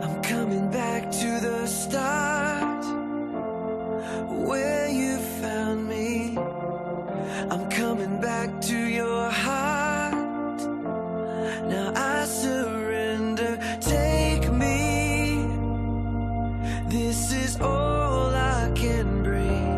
I'm coming back to the start, where you found me. I'm coming back to your heart. Now I surrender, take me. This is all I can bring.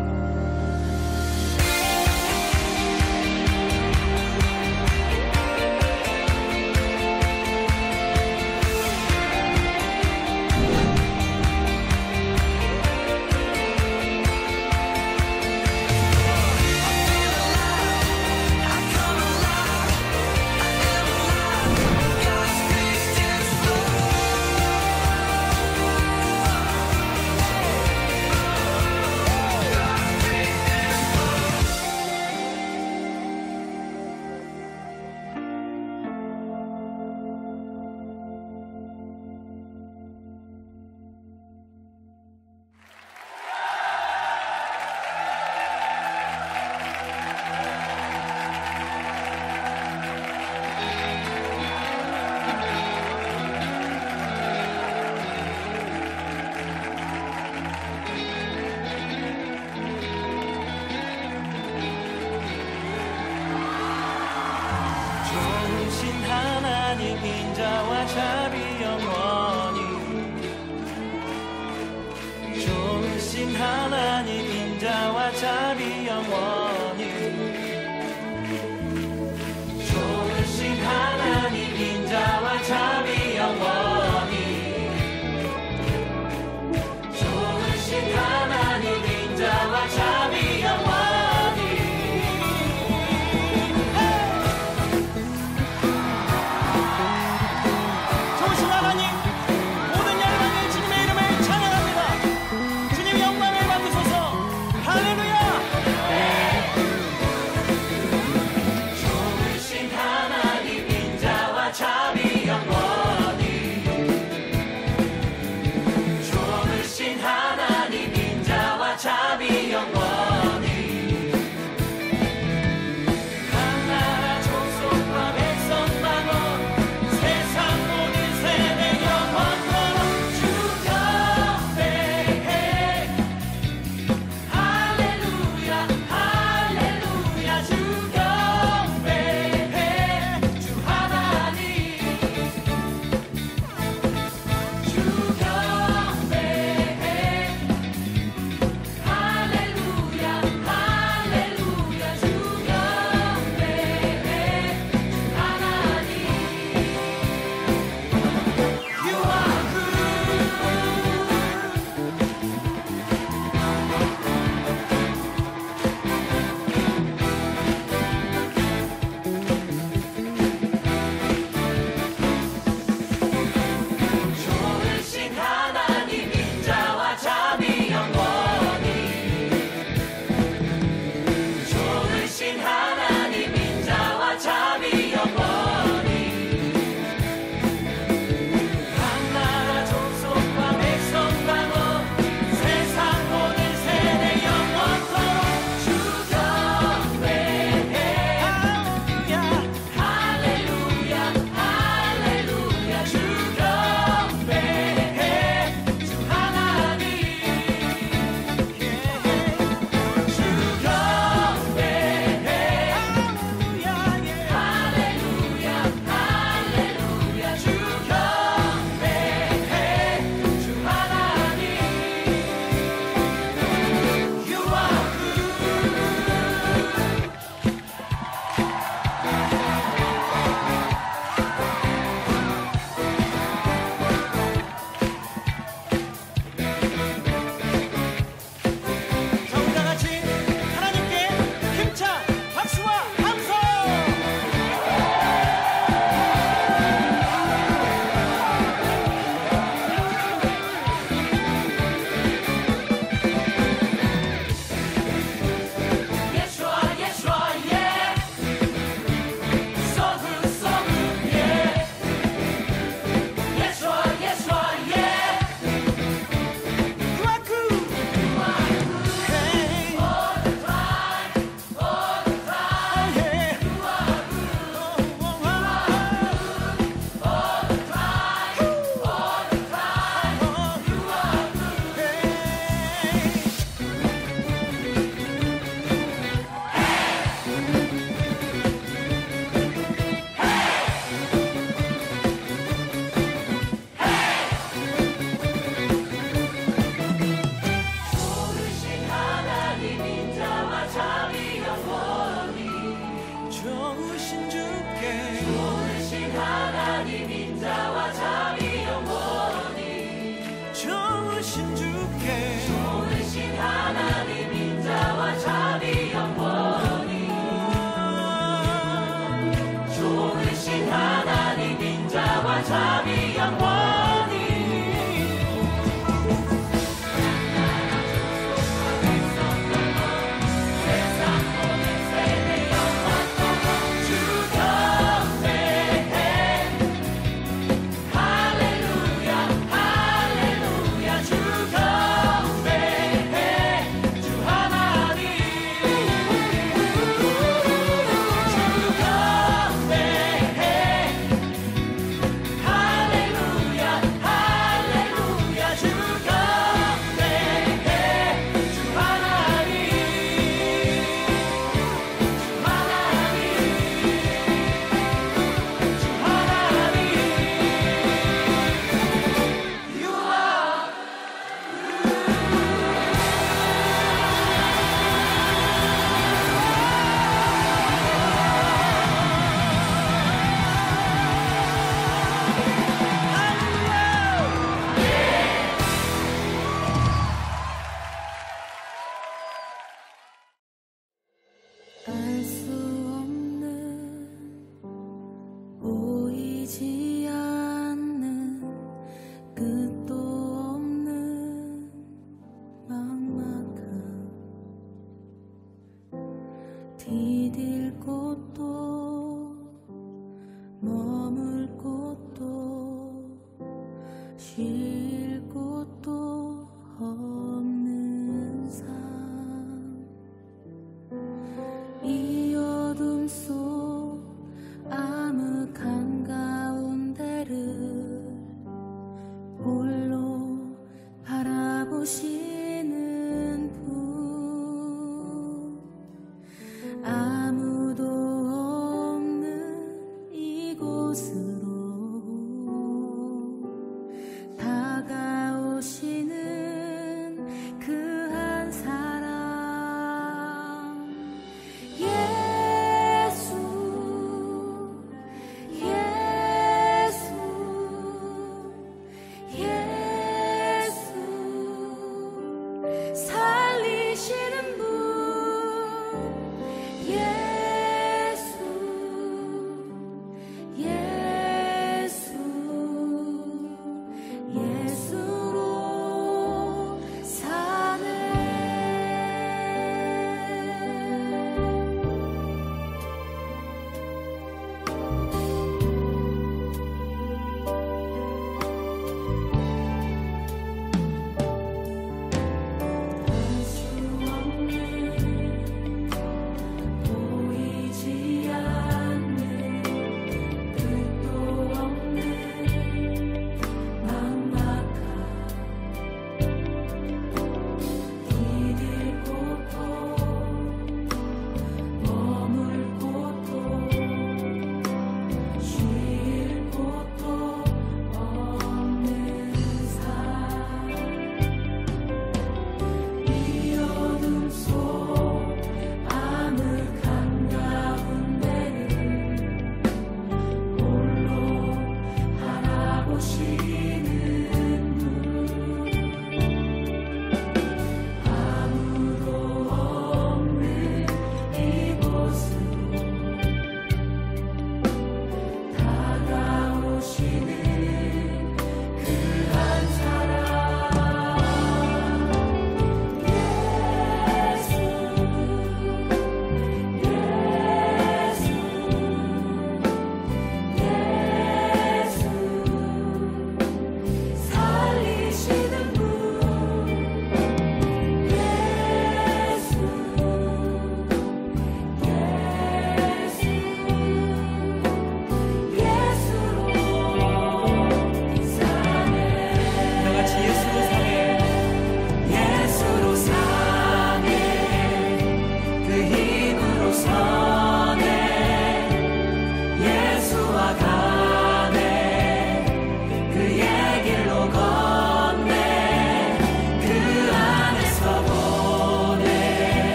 좋으신 하나님 인자와 자비 영원히 좋으신 하나님 인자와 자비 영원히 좋으신 하나님 인자와 자비 영원히 좋으신 하나님 인자와 자비 영원히 좋으신 하나님 하나님 인자와 참이 영원히 좋으신 주께 좋으신 하나님 인자와 참이 영원히 좋으신 하나님 인자와 참이 영원히 알 수 없는 보이지 않는 끝도 없는 막막함 디딜 곳도 머물 곳도 쉴 곳도 없는 삶 이 어둠 속 암흑한 가운데를 홀로 바라보시는 분 아무도 없는 이곳으로 다가오시는 그 한 사람 살리시는 분 예수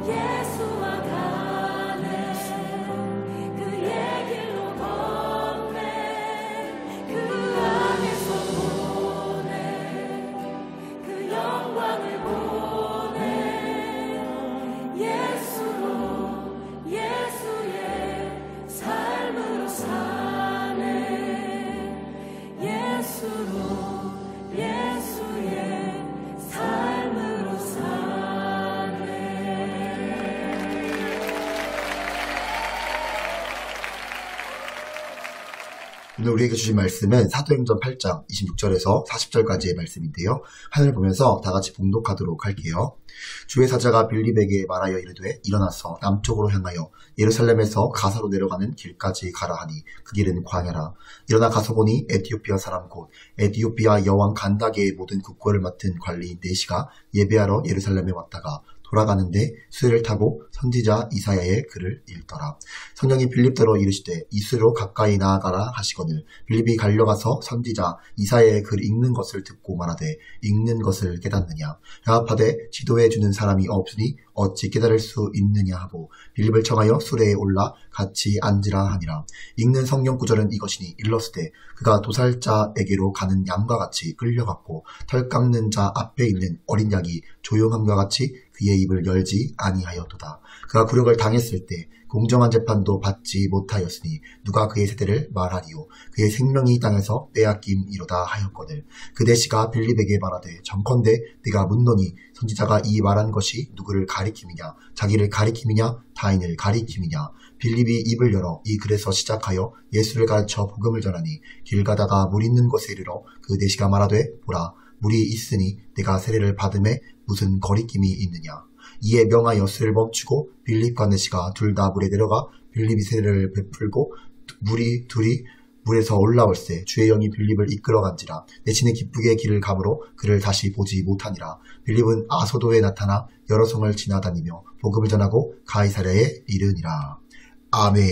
예수와 가네 그의 길로 걷네 그 안에서 보내 그 영광을 보내 예수로 예수의 삶으로 사네 예수로 예수의 삶으로 사네. 오늘 우리에게 주신 말씀은 사도행전 8장 26절에서 40절까지의 말씀인데요. 하늘을 보면서 다 같이 봉독하도록 할게요. 주의 사자가 빌립에게 말하여 이르되 일어나서 남쪽으로 향하여 예루살렘에서 가사로 내려가는 길까지 가라 하니 그 길은 광야라. 일어나 가서 보니 에티오피아 사람 곧 에티오피아 여왕 간다게의 모든 국고를 맡은 관리인 네시가 예배하러 예루살렘에 왔다가 돌아가는데 수레를 타고 선지자 이사야의 글을 읽더라. 성령이 빌립더러 이르시되 이스로 가까이 나아가라 하시거늘 빌립이 달려가서 선지자 이사야의 글 읽는 것을 듣고 말하되 읽는 것을 깨닫느냐 야합하되 지도해 주는 사람이 없으니 어찌 깨달을 수 있느냐 하고 빌립을 청하여 수레에 올라 같이 앉으라 하니라. 읽는 성경 구절은 이것이니 일러스되 그가 도살자에게로 가는 양과 같이 끌려갔고 털 깎는 자 앞에 있는 어린 양이 조용함과 같이 그의 입을 열지 아니하였도다. 그가 굴욕을 당했을 때 공정한 재판도 받지 못하였으니 누가 그의 세대를 말하리요. 그의 생명이 땅에서 빼앗김이로다 하였거늘 그 내시가 빌립에게 말하되 정컨대 네가 묻노니 선지자가 이 말한 것이 누구를 가리킴이냐 자기를 가리킴이냐 타인을 가리킴이냐. 빌립이 입을 열어 이 글에서 시작하여 예수를 가르쳐 복음을 전하니 길 가다가 물 있는 곳에 이르러 그 내시가 말하되 보라 물이 있으니 내가 세례를 받음에 무슨 거리낌이 있느냐. 이에 명하여 수레를 멈추고 빌립과 네시가 둘 다 물에 내려가 빌립이 세례를 베풀고 둘이 물에서 올라올세 주의 영이 빌립을 이끌어간지라. 네시는 기쁘게 길을 가므로 그를 다시 보지 못하니라. 빌립은 아소도에 나타나 여러 성을 지나다니며 복음을 전하고 가이사랴에 이르니라. 아멘.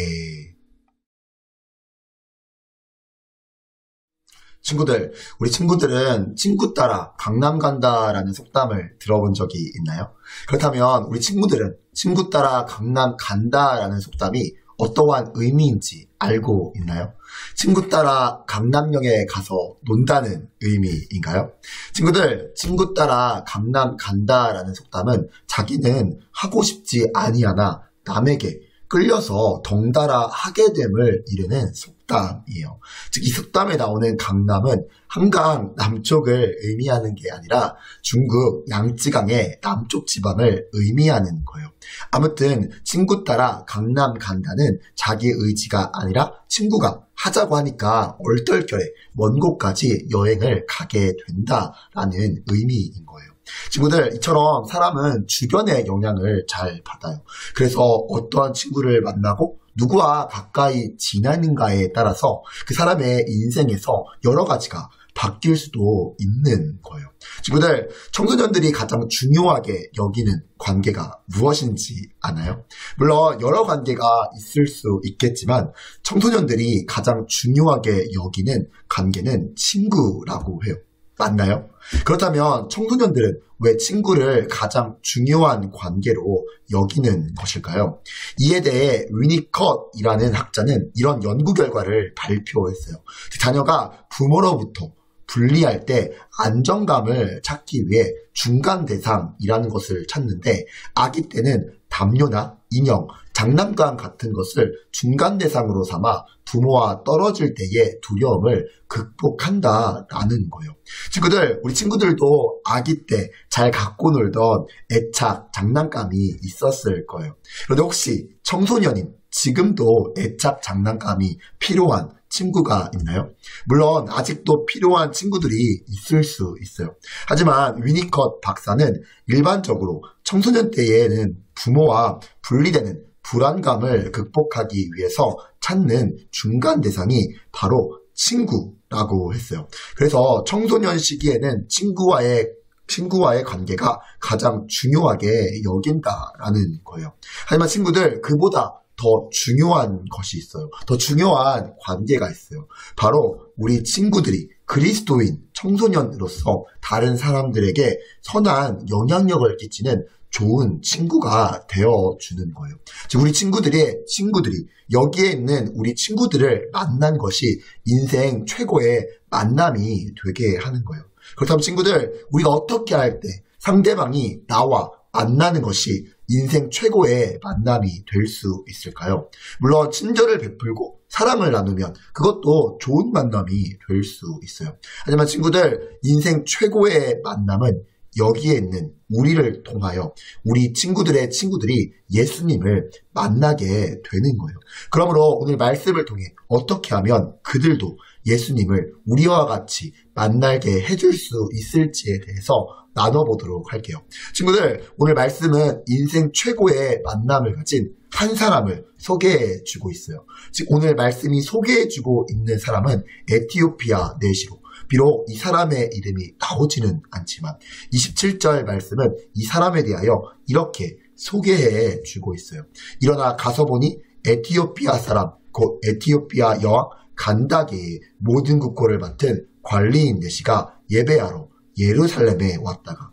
친구들, 우리 친구들은 친구 따라 강남 간다라는 속담을 들어본 적이 있나요? 그렇다면 우리 친구들은 친구 따라 강남 간다라는 속담이 어떠한 의미인지 알고 있나요? 친구 따라 강남역에 가서 논다는 의미인가요? 친구들, 친구 따라 강남 간다라는 속담은 자기는 하고 싶지 아니하나 남에게 끌려서 덩달아 하게 됨을 이르는 속담이에요. 즉, 이 속담에 나오는 강남은 한강 남쪽을 의미하는 게 아니라 중국 양쯔강의 남쪽 지방을 의미하는 거예요. 아무튼 친구 따라 강남 간다는 자기 의지가 아니라 친구가 하자고 하니까 얼떨결에 먼 곳까지 여행을 가게 된다라는 의미인 거예요. 친구들, 이처럼 사람은 주변의 영향을 잘 받아요. 그래서 어떠한 친구를 만나고 누구와 가까이 지내는가에 따라서 그 사람의 인생에서 여러 가지가 바뀔 수도 있는 거예요. 친구들, 청소년들이 가장 중요하게 여기는 관계가 무엇인지 아나요? 물론 여러 관계가 있을 수 있겠지만 청소년들이 가장 중요하게 여기는 관계는 친구라고 해요. 맞나요? 그렇다면 청소년들은 왜 친구를 가장 중요한 관계로 여기는 것일까요? 이에 대해 위니컷이라는 학자는 이런 연구 결과를 발표했어요. 자녀가 부모로부터 분리할 때 안정감을 찾기 위해 중간 대상이라는 것을 찾는데 아기 때는 담요나 인형, 장난감 같은 것을 중간 대상으로 삼아 부모와 떨어질 때의 두려움을 극복한다라는 거예요. 친구들, 우리 친구들도 아기 때 잘 갖고 놀던 애착 장난감이 있었을 거예요. 그런데 혹시 청소년인 지금도 애착 장난감이 필요한 친구가 있나요? 물론 아직도 필요한 친구들이 있을 수 있어요. 하지만 위니컷 박사는 일반적으로 청소년 때에는 부모와 분리되는 불안감을 극복하기 위해서 찾는 중간 대상이 바로 친구라고 했어요. 그래서 청소년 시기에는 친구와의 관계가 가장 중요하게 여긴다라는 거예요. 하지만 친구들, 그보다 더 중요한 것이 있어요. 더 중요한 관계가 있어요. 바로 우리 친구들이 그리스도인 청소년으로서 다른 사람들에게 선한 영향력을 끼치는 좋은 친구가 되어주는 거예요. 즉 우리 친구들이 여기에 있는 우리 친구들을 만난 것이 인생 최고의 만남이 되게 하는 거예요. 그렇다면 친구들, 우리가 어떻게 할 때 상대방이 나와 만나는 것이 인생 최고의 만남이 될 수 있을까요? 물론 친절을 베풀고 사랑을 나누면 그것도 좋은 만남이 될 수 있어요. 하지만 친구들, 인생 최고의 만남은 여기에 있는 우리를 통하여 우리 친구들의 친구들이 예수님을 만나게 되는 거예요. 그러므로 오늘 말씀을 통해 어떻게 하면 그들도 예수님을 우리와 같이 만나게 해줄 수 있을지에 대해서 나눠보도록 할게요. 친구들, 오늘 말씀은 인생 최고의 만남을 가진 한 사람을 소개해주고 있어요. 즉 오늘 말씀이 소개해주고 있는 사람은 에티오피아 내시로, 비록 이 사람의 이름이 나오지는 않지만 27절 말씀은 이 사람에 대하여 이렇게 소개해 주고 있어요. 일어나 가서 보니 에티오피아 사람, 곧 에티오피아 여왕 간다게의 모든 국고를 맡은 관리인 내시가 예배하러 예루살렘에 왔다가.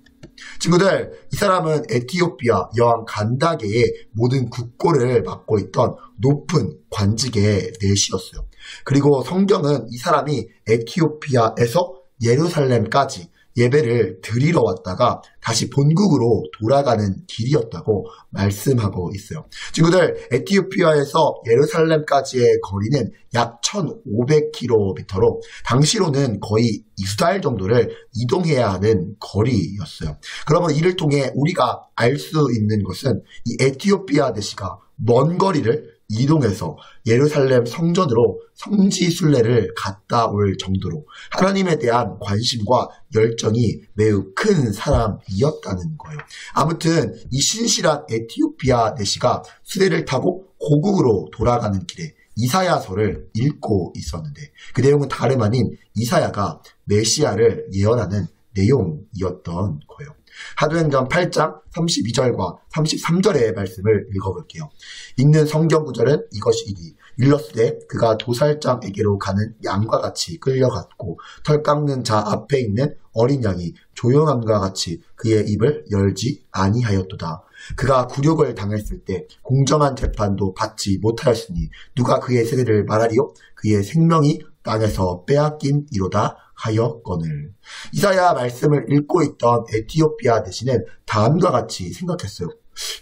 친구들, 이 사람은 에티오피아 여왕 간다게의 모든 국고를 맡고 있던 높은 관직의 내시였어요. 그리고 성경은 이 사람이 에티오피아에서 예루살렘까지 예배를 드리러 왔다가 다시 본국으로 돌아가는 길이었다고 말씀하고 있어요. 친구들, 에티오피아에서 예루살렘까지의 거리는 약 1,500km로 당시로는 거의 2달 정도를 이동해야 하는 거리였어요. 그러면 이를 통해 우리가 알 수 있는 것은 이 에티오피아 내시가 먼 거리를 이동해서 예루살렘 성전으로 성지순례를 갔다 올 정도로 하나님에 대한 관심과 열정이 매우 큰 사람이었다는 거예요. 아무튼 이 신실한 에티오피아 내시가 수레를 타고 고국으로 돌아가는 길에 이사야서를 읽고 있었는데 그 내용은 다름 아닌 이사야가 메시아를 예언하는 내용이었던 거예요. 사도행전 8장 32절과 33절의 말씀을 읽어볼게요. 읽는 성경 구절은 이것이니 일렀으되 그가 도살장에게로 가는 양과 같이 끌려갔고 털 깎는 자 앞에 있는 어린 양이 조용함과 같이 그의 입을 열지 아니하였도다. 그가 굴욕을 당했을 때 공정한 재판도 받지 못하였으니 누가 그의 세대를 말하리요? 그의 생명이 땅에서 빼앗긴 이로다 하였거늘. 이사야 말씀을 읽고 있던 에티오피아 내시는 다음과 같이 생각했어요.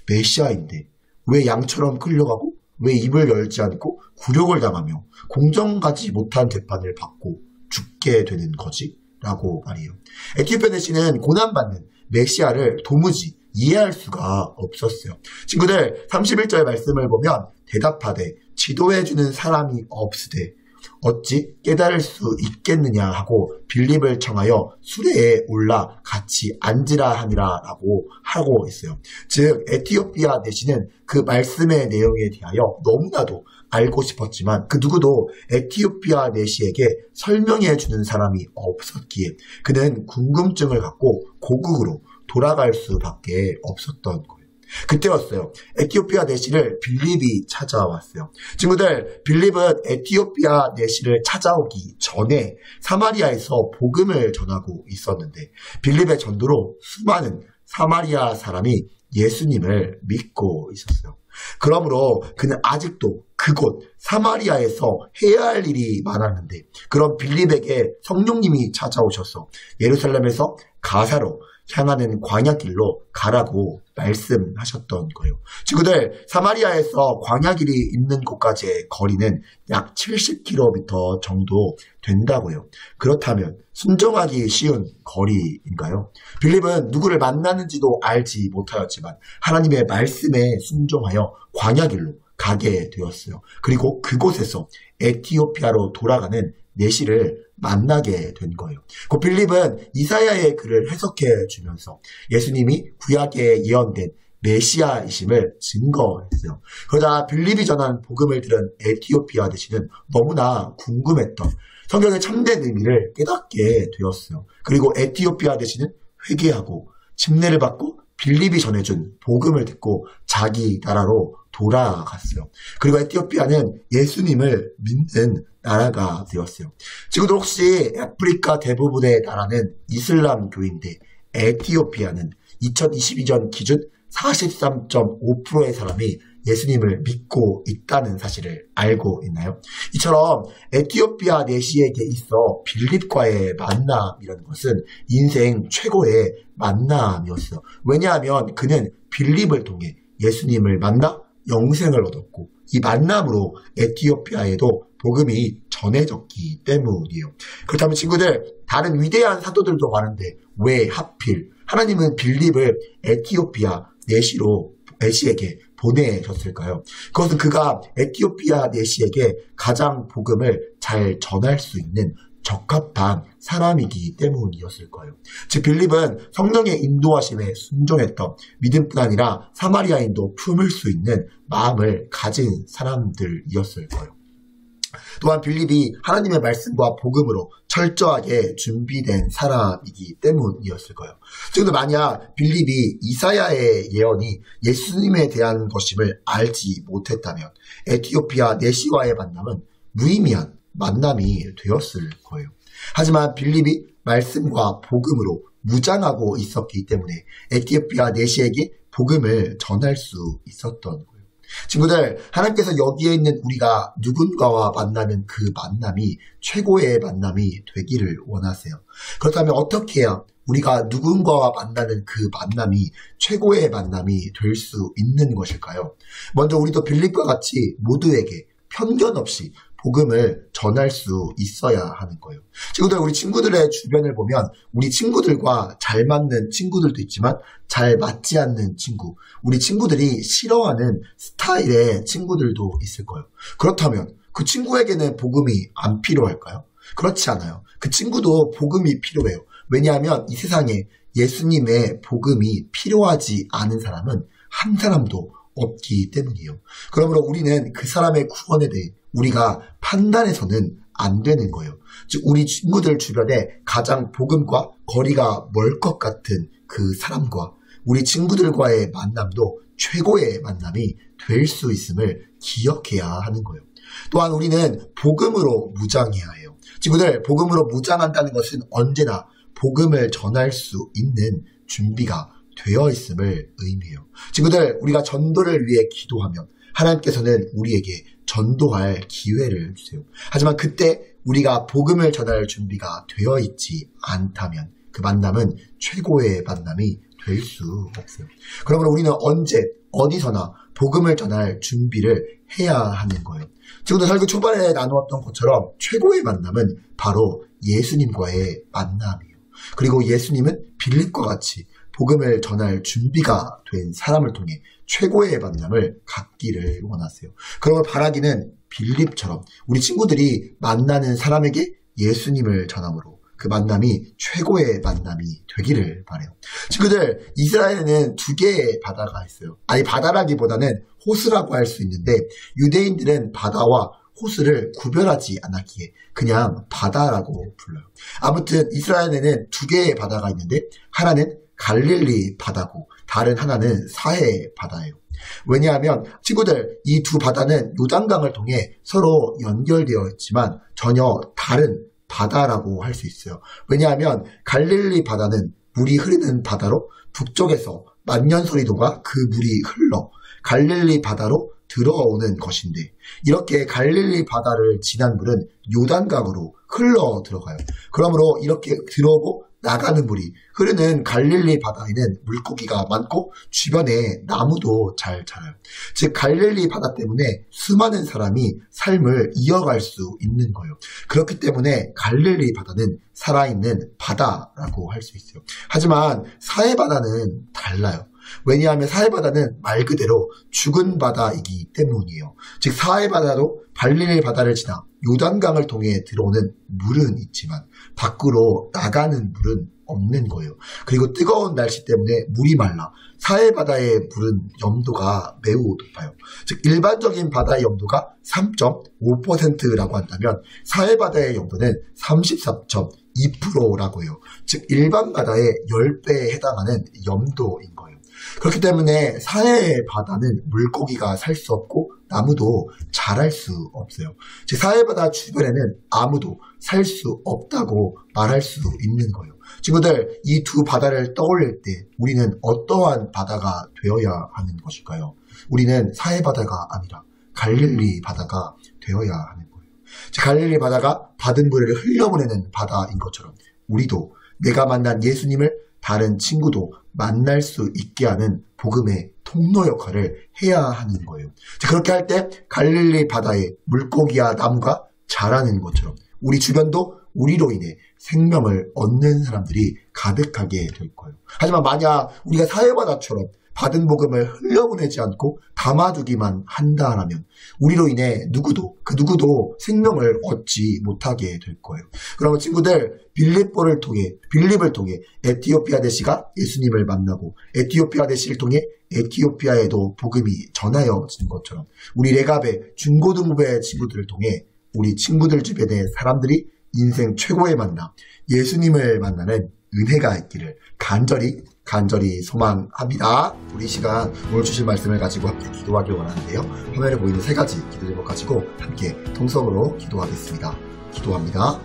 메시아인데 왜 양처럼 끌려가고 왜 입을 열지 않고 굴욕을 당하며 공정하지 못한 재판을 받고 죽게 되는 거지? 라고 말이에요. 에티오피아 내시는 고난받는 메시아를 도무지 이해할 수가 없었어요. 친구들, 31절 말씀을 보면 대답하되 지도해주는 사람이 없으되 어찌 깨달을 수 있겠느냐 하고 빌립을 청하여 수레에 올라 같이 앉으라 하니라 라고 하고 있어요. 즉 에티오피아 내시는 그 말씀의 내용에 대하여 너무나도 알고 싶었지만 그 누구도 에티오피아 내시에게 설명해 주는 사람이 없었기에 그는 궁금증을 갖고 고국으로 돌아갈 수밖에 없었던 거예요. 그때였어요. 에티오피아 내시를 빌립이 찾아왔어요. 친구들, 빌립은 에티오피아 내시를 찾아오기 전에 사마리아에서 복음을 전하고 있었는데 빌립의 전도로 수많은 사마리아 사람이 예수님을 믿고 있었어요. 그러므로 그는 아직도 그곳 사마리아에서 해야 할 일이 많았는데 그런 빌립에게 성령님이 찾아오셔서 예루살렘에서 가사로 향하는 광야길로 가라고 말씀하셨던 거예요. 친구들, 사마리아에서 광야길이 있는 곳까지의 거리는 약 70km 정도 된다고요. 그렇다면 순종하기 쉬운 거리인가요? 빌립은 누구를 만나는지도 알지 못하였지만 하나님의 말씀에 순종하여 광야길로 가게 되었어요. 그리고 그곳에서 에티오피아로 돌아가는 내시를 만나게 된 거예요. 그 빌립은 이사야의 글을 해석해 주면서 예수님이 구약에 예언된 메시아이심을 증거했어요. 그러자 빌립이 전한 복음을 들은 에티오피아 내시는 너무나 궁금했던 성경의 참된 의미를 깨닫게 되었어요. 그리고 에티오피아 내시는 회개하고 침례를 받고 빌립이 전해준 복음을 듣고 자기 나라로 돌아갔어요. 그리고 에티오피아는 예수님을 믿는 나라가 되었어요. 지금도 혹시 아프리카 대부분의 나라는 이슬람교인데 에티오피아는 2022년 기준 43.5%의 사람이 예수님을 믿고 있다는 사실을 알고 있나요? 이처럼 에티오피아 내시에게 있어 빌립과의 만남이라는 것은 인생 최고의 만남이었어요. 왜냐하면 그는 빌립을 통해 예수님을 만나 영생을 얻었고 이 만남으로 에티오피아에도 복음이 전해졌기 때문이에요. 그렇다면 친구들, 다른 위대한 사도들도 많은데 왜 하필 하나님은 빌립을 에티오피아 내시에게 보내셨을까요? 그것은 그가 에티오피아 내시에게 가장 복음을 잘 전할 수 있는 적합한 사람이기 때문이었을 거예요. 즉 빌립은 성령의 인도하심에 순종했던 믿음뿐 아니라 사마리아인도 품을 수 있는 마음을 가진 사람들이었을 거예요. 또한 빌립이 하나님의 말씀과 복음으로 철저하게 준비된 사람이기 때문이었을 거예요. 지금도 만약 빌립이 이사야의 예언이 예수님에 대한 것임을 알지 못했다면 에티오피아 내시와의 만남은 무의미한 만남이 되었을 거예요. 하지만 빌립이 말씀과 복음으로 무장하고 있었기 때문에 에티오피아 내시에게 복음을 전할 수 있었던 거예요. 친구들, 하나님께서 여기에 있는 우리가 누군가와 만나는 그 만남이 최고의 만남이 되기를 원하세요. 그렇다면 어떻게 해야 우리가 누군가와 만나는 그 만남이 최고의 만남이 될 수 있는 것일까요? 먼저 우리도 빌립과 같이 모두에게 편견 없이 복음을 전할 수 있어야 하는 거예요. 친구들, 우리 친구들의 주변을 보면 우리 친구들과 잘 맞는 친구들도 있지만 잘 맞지 않는 친구, 우리 친구들이 싫어하는 스타일의 친구들도 있을 거예요. 그렇다면 그 친구에게는 복음이 안 필요할까요? 그렇지 않아요. 그 친구도 복음이 필요해요. 왜냐하면 이 세상에 예수님의 복음이 필요하지 않은 사람은 한 사람도 없기 때문이에요. 그러므로 우리는 그 사람의 구원에 대해 우리가 판단해서는 안 되는 거예요. 즉 우리 친구들 주변에 가장 복음과 거리가 멀 것 같은 그 사람과 우리 친구들과의 만남도 최고의 만남이 될 수 있음을 기억해야 하는 거예요. 또한 우리는 복음으로 무장해야 해요. 친구들, 복음으로 무장한다는 것은 언제나 복음을 전할 수 있는 준비가 되어 있음을 의미해요. 친구들, 우리가 전도를 위해 기도하면 하나님께서는 우리에게 전도할 기회를 주세요. 하지만 그때 우리가 복음을 전할 준비가 되어 있지 않다면 그 만남은 최고의 만남이 될 수 없어요. 그러므로 우리는 언제 어디서나 복음을 전할 준비를 해야 하는 거예요. 지금도 설교 초반에 나누었던 것처럼 최고의 만남은 바로 예수님과의 만남이에요. 그리고 예수님은 빌립과 같이 복음을 전할 준비가 된 사람을 통해 최고의 만남을 갖기를 원하세요. 그런 걸 바라기는 빌립처럼 우리 친구들이 만나는 사람에게 예수님을 전함으로 그 만남이 최고의 만남이 되기를 바라요. 친구들, 이스라엘에는 두 개의 바다가 있어요. 아니, 바다라기보다는 호수라고 할 수 있는데 유대인들은 바다와 호수를 구별하지 않았기에 그냥 바다라고 불러요. 아무튼 이스라엘에는 두 개의 바다가 있는데 하나는 갈릴리 바다고 다른 하나는 사해 바다예요. 왜냐하면 친구들, 이 두 바다는 요단강을 통해 서로 연결되어 있지만 전혀 다른 바다라고 할 수 있어요. 왜냐하면 갈릴리 바다는 물이 흐르는 바다로 북쪽에서 만년설이도가 그 물이 흘러 갈릴리 바다로 들어오는 것인데 이렇게 갈릴리 바다를 지난 물은 요단강으로 흘러 들어가요. 그러므로 이렇게 들어오고 나가는 물이 흐르는 갈릴리 바다에는 물고기가 많고 주변에 나무도 잘 자라요. 즉 갈릴리 바다 때문에 수많은 사람이 삶을 이어갈 수 있는 거예요. 그렇기 때문에 갈릴리 바다는 살아있는 바다라고 할 수 있어요. 하지만 사해 바다는 달라요. 왜냐하면 사해 바다는 말 그대로 죽은 바다이기 때문이에요. 즉 사해 바다도 갈릴리 바다를 지나 요단강을 통해 들어오는 물은 있지만 밖으로 나가는 물은 없는 거예요. 그리고 뜨거운 날씨 때문에 물이 말라 사해 바다의 물은 염도가 매우 높아요. 즉 일반적인 바다의 염도가 3.5%라고 한다면 사해 바다의 염도는 34.2%라고 해요. 즉 일반 바다의 10배에 해당하는 염도인 거예요. 그렇기 때문에 사해 바다는 물고기가 살 수 없고 나무도 자랄 수 없어요. 즉 사해 바다 주변에는 아무도 살 수 없다고 말할 수 있는 거예요. 친구들, 이 두 바다를 떠올릴 때 우리는 어떠한 바다가 되어야 하는 것일까요? 우리는 사해 바다가 아니라 갈릴리 바다가 되어야 하는 거예요. 갈릴리 바다가 받은 물을 흘려보내는 바다인 것처럼 우리도 내가 만난 예수님을 다른 친구도 만날 수 있게 하는 복음의 통로 역할을 해야 하는 거예요. 그렇게 할 때 갈릴리 바다에 물고기와 나무가 자라는 것처럼 우리 주변도 우리로 인해 생명을 얻는 사람들이 가득하게 될 거예요. 하지만 만약 우리가 사해바다처럼 받은 복음을 흘려보내지 않고 담아두기만 한다라면 우리로 인해 그 누구도 생명을 얻지 못하게 될 거예요. 그러면 친구들, 빌립을 통해 에티오피아 대시가 예수님을 만나고 에티오피아 대시를 통해 에티오피아에도 복음이 전하여지는 것처럼 우리 레갑의 중고등부의 친구들을 통해 우리 친구들 주변의 사람들이 인생 최고의 만남, 예수님을 만나는 은혜가 있기를 간절히 소망합니다. 우리 시간 오늘 주신 말씀을 가지고 함께 기도하길 원하는데요. 화면에 보이는 세 가지 기도 제목 가지고 함께 통성으로 기도하겠습니다. 기도합니다.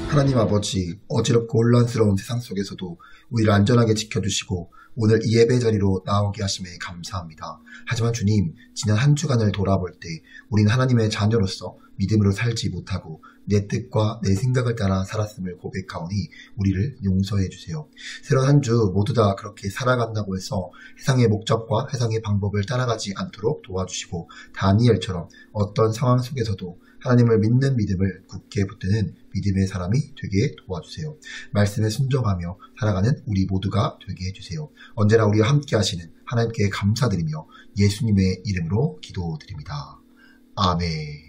하나님 아버지, 어지럽고 혼란스러운 세상 속에서도 우리를 안전하게 지켜주시고 오늘 이 예배 자리로 나오게 하심에 감사합니다. 하지만 주님, 지난 한 주간을 돌아볼 때 우리는 하나님의 자녀로서 믿음으로 살지 못하고 내 뜻과 내 생각을 따라 살았음을 고백하오니 우리를 용서해 주세요. 새로운 한 주 모두 다 그렇게 살아간다고 해서 세상의 목적과 세상의 방법을 따라가지 않도록 도와주시고 다니엘처럼 어떤 상황 속에서도 하나님을 믿는 믿음을 굳게 붙드는 믿음의 사람이 되게 도와주세요. 말씀에 순종하며 살아가는 우리 모두가 되게 해주세요. 언제나 우리와 함께 하시는 하나님께 감사드리며 예수님의 이름으로 기도드립니다. 아멘.